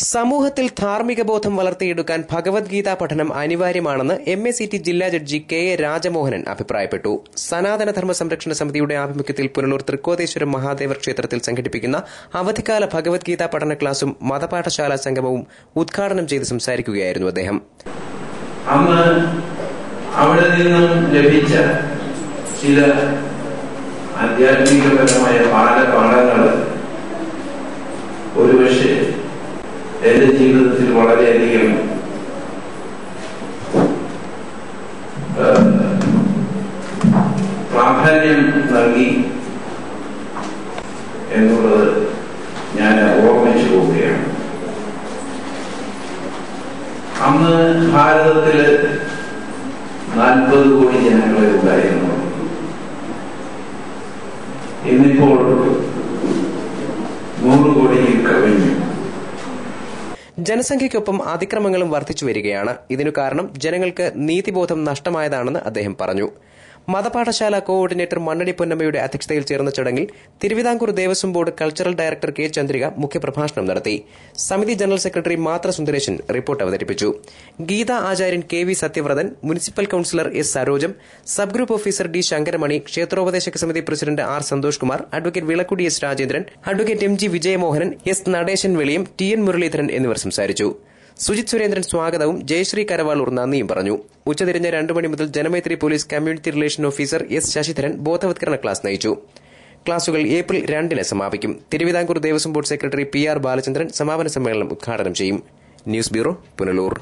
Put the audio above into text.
സമൂഹത്തിൽ ധാർമ്മിക ബോധം വളർത്തിയെടുക്കാൻ ഭഗവത്ഗീത പഠനം അനിവാര്യമാണെന്ന് MACT ജില്ലാ ജഡ്ജി KA രാജമോഹനൻ അഭിപ്രായപ്പെട്ടു. സനാതനധർമ്മ സംരക്ഷണ സമിതിയുടെ ആഭിമുഖ്യത്തിൽ പുനലൂർ തൃക്കോതേശ്വരം മഹാദേവർ ക്ഷേത്രത്തിൽ സംഘടിപ്പിക്കുന്ന അവധിക്കാല ഭഗവത്ഗീത പഠന ക്ലാസും മതപാഠശാല സംഗമവും ഉദ്ഘാടനം ചെയ്ത് സംസാരിക്കുകയായിരുന്നു അദ്ദേഹം. അന്ന് അവിടെ നിന്നും ലഭിച്ച ചില ആധ്യാത്മികപരമായ പാഠങ്ങൾ ഒരുപക്ഷെ എന്റെ ജീവിതത്തിൽ വളരെയധികം പ്രാധാന്യം നൽകി എന്നുള്ളത് ഞാൻ ഓർമ്മിച്ചു പോവുകയാണ്. അന്ന് ഭാരതത്തില് 40 കോടി ജനങ്ങളെ ഉണ്ടായിരുന്നു. ഇന്നിപ്പോൾ 100 കോടിയിൽ കവിഞ്ഞു. ജനസംഖ്യയ്ക്കൊപ്പം അതിക്രമങ്ങളും വർദ്ധിച്ചു വരികയാണ്. ഇതിനു കാരണം ജനങ്ങൾക്ക് നീതിബോധം നഷ്ടമായതാണെന്ന് അദ്ദേഹം പറഞ്ഞു. മതപാഠശാല കോഓർഡിനേറ്റർ മണ്ണടി പൊന്നമ്മയുടെ അധ്യക്ഷതയിൽ ചേർന്ന ചടങ്ങിൽ Thiruvithamkoor Devaswom board cultural director K Chandrika മുഖ്യപ്രഭാഷണം നടത്തി. സമിതി ജനറൽ സെക്രട്ടറി മാത്ര സുന്ദരേശൻ റിപ്പോർട്ട് അവതരിപ്പിച്ചു. Geetha Acharyan KV Sathyavrathan, municipal councillor S Sarojam, sub group officer D Sankaramani, ക്ഷേത്രോപദേശക സമിതി president R Santhosh Kumar, advocate Vilakkudi S Rajendran, advocate MG Vijayamohanan, S Natesan Veliyam, TN Muraleedharan എന്നിവർ സംസാരിച്ചു. സുജിത് സുരേന്ദ്രൻ സ്വാഗതവും ജയശ്രീ കരവാളൂർ നന്ദിയും പറഞ്ഞു. ഉച്ചതിരിഞ്ഞ് 2 മണി മുതൽ Janamaithri police community relation officer S Sasidharan ബോധവത്കരണ ക്ലാസ് നയിച്ചു. ക്ലാസുകൾ ഏപ്രിൽ 2 സമാപിക്കും. Thiruvithamkoor Devaswom board secretary PR Balachandran സമാപന സമ്മേളനം ഉദ്ഘാടനം ചെയ്യും. News bureau, Punalur.